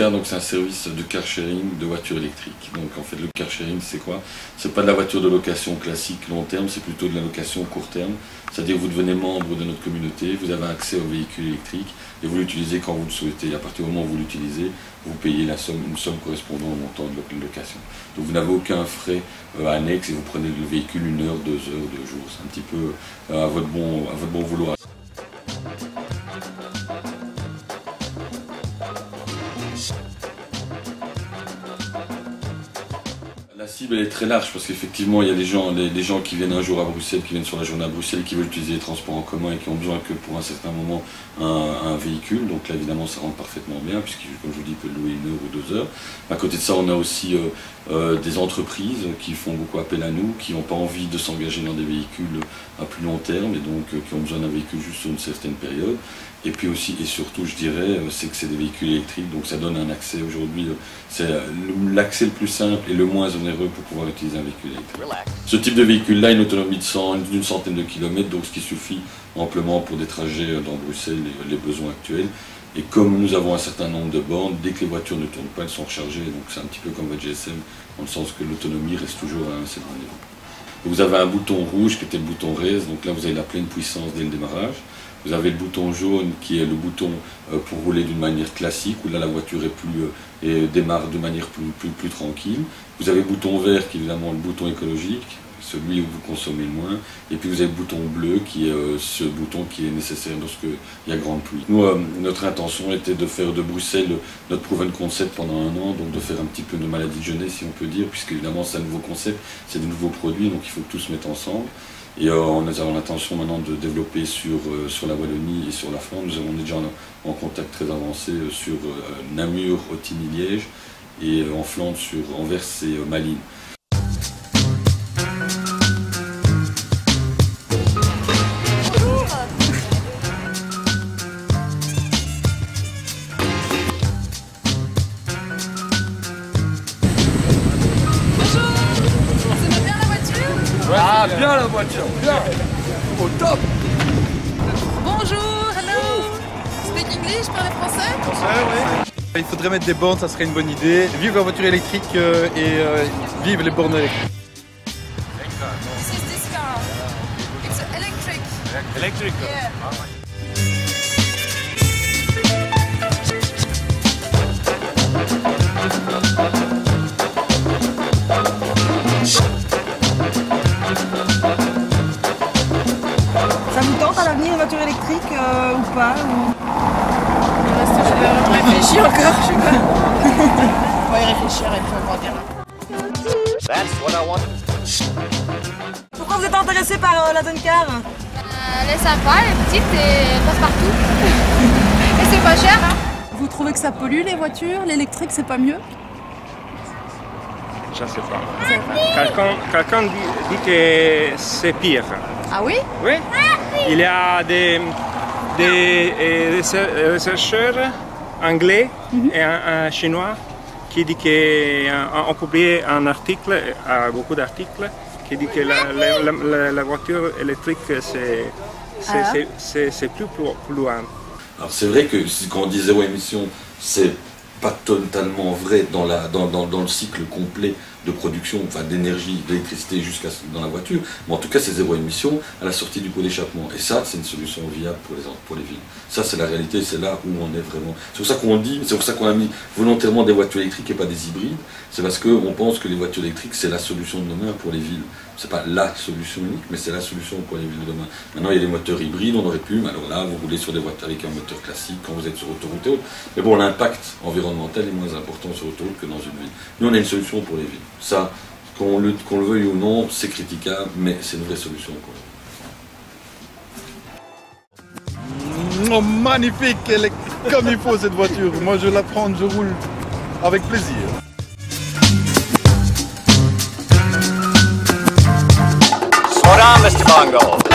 Car, donc c'est un service de car sharing de voitures électriques. Donc en fait le car sharing c'est quoi? C'est pas de la voiture de location classique long terme, c'est plutôt de la location court terme. C'est-à-dire que vous devenez membre de notre communauté, vous avez accès au véhicule électrique et vous l'utilisez quand vous le souhaitez. À partir du moment où vous l'utilisez, vous payez une somme correspondant au montant de location. Donc vous n'avez aucun frais annexe et vous prenez le véhicule 1 heure, 2 heures, 2 jours. C'est un petit peu à votre bon vouloir. La cible elle est très large parce qu'effectivement il y a des gens qui viennent un jour à Bruxelles, qui viennent sur la journée à Bruxelles, qui veulent utiliser les transports en commun et qui ont besoin que pour un certain moment un véhicule. Donc là évidemment ça rentre parfaitement bien puisque comme je vous dis il peut louer 1 heure ou 2 heures. À côté de ça on a aussi des entreprises qui font beaucoup appel à nous, qui n'ont pas envie de s'engager dans des véhicules à plus long terme et donc qui ont besoin d'un véhicule juste sur une certaine période. Et puis aussi et surtout je dirais c'est que c'est des véhicules électriques donc ça donne un accès aujourd'hui, c'est l'accès le plus simple et le moins onéreux pour pouvoir utiliser un véhicule électrique. Ce type de véhicule là a une autonomie d'une centaine de kilomètres donc ce qui suffit amplement pour des trajets dans Bruxelles les besoins actuels. Et comme nous avons un certain nombre de bornes, dès que les voitures ne tournent pas, elles sont rechargées. Donc c'est un petit peu comme votre GSM, dans le sens que l'autonomie reste toujours à un certain niveau. Vous avez un bouton rouge qui était le bouton raise, donc là vous avez la pleine puissance dès le démarrage. Vous avez le bouton jaune qui est le bouton pour rouler d'une manière classique, où là la voiture démarre de manière plus tranquille. Vous avez le bouton vert qui est évidemment le bouton écologique, celui où vous consommez le moins, et puis vous avez le bouton bleu qui est ce bouton qui est nécessaire lorsqu'il y a grande pluie. Nous, notre intention était de faire de Bruxelles notre proven concept pendant 1 an, donc de faire un petit peu de maladie de jeunesse si on peut dire, puisque évidemment c'est un nouveau concept, c'est de nouveaux produits, donc il faut que tout se mette ensemble. Et nous avons l'intention maintenant de développer sur la Wallonie et sur la Flandre. On est déjà en contact très avancé sur Namur, Ottignies, Liège, et en Flandre sur Anvers et Malines. Ah, bien la voiture, bien, au top. Bonjour, hello. Speak English, parlez français? Français, oui. Il faudrait mettre des bornes, ça serait une bonne idée. Vive la voiture électrique et vive les bornes électriques. This is this car. It's electric. Electric. Yeah. Ça vous tente à l'avenir, une voiture électrique ou pas Pour l'instant, je vais vraiment réfléchir encore. Je sais pas. On va y réfléchir et puis on va dire. That's what I want. Pourquoi vous êtes intéressé par la Car? Elle est sympa, elle est petite et elle passe partout. Et c'est pas cher. Hein. Vous trouvez que ça pollue les voitures? L'électrique, c'est pas mieux? Je ne sais pas. Quelqu'un dit que c'est pire. Ah oui? Oui. Il y a des chercheurs anglais et un chinois qui dit qu'on publié un article, beaucoup d'articles, qui dit que la voiture électrique c'est plus loin. Alors c'est vrai que quand on dit zéro émission, c'est pas totalement vrai dans le cycle complet de production, enfin d'énergie, d'électricité jusqu'à dans la voiture, mais en tout cas c'est zéro émission à la sortie du pot d'échappement. Et ça c'est une solution viable pour les villes. Ça c'est la réalité, c'est là où on est vraiment. C'est pour ça qu'on dit, c'est pour ça qu'on a mis volontairement des voitures électriques et pas des hybrides. C'est parce qu'on pense que les voitures électriques c'est la solution de demain pour les villes. C'est pas la solution unique, mais c'est la solution pour les villes de demain. Maintenant il y a des moteurs hybrides, on aurait pu, mais alors là vous roulez sur des voitures avec un moteur classique quand vous êtes sur autoroute et autres. Mais bon, l'impact environnemental est moins important sur autoroute que dans une ville. Nous on a une solution pour les villes. Ça, qu'on le veuille ou non, c'est critiquable, mais c'est une vraie solution pour les villes. Oh, magnifique, elle est comme il faut cette voiture. Moi je la prends, je roule avec plaisir. Hold on, Mr. Bongo.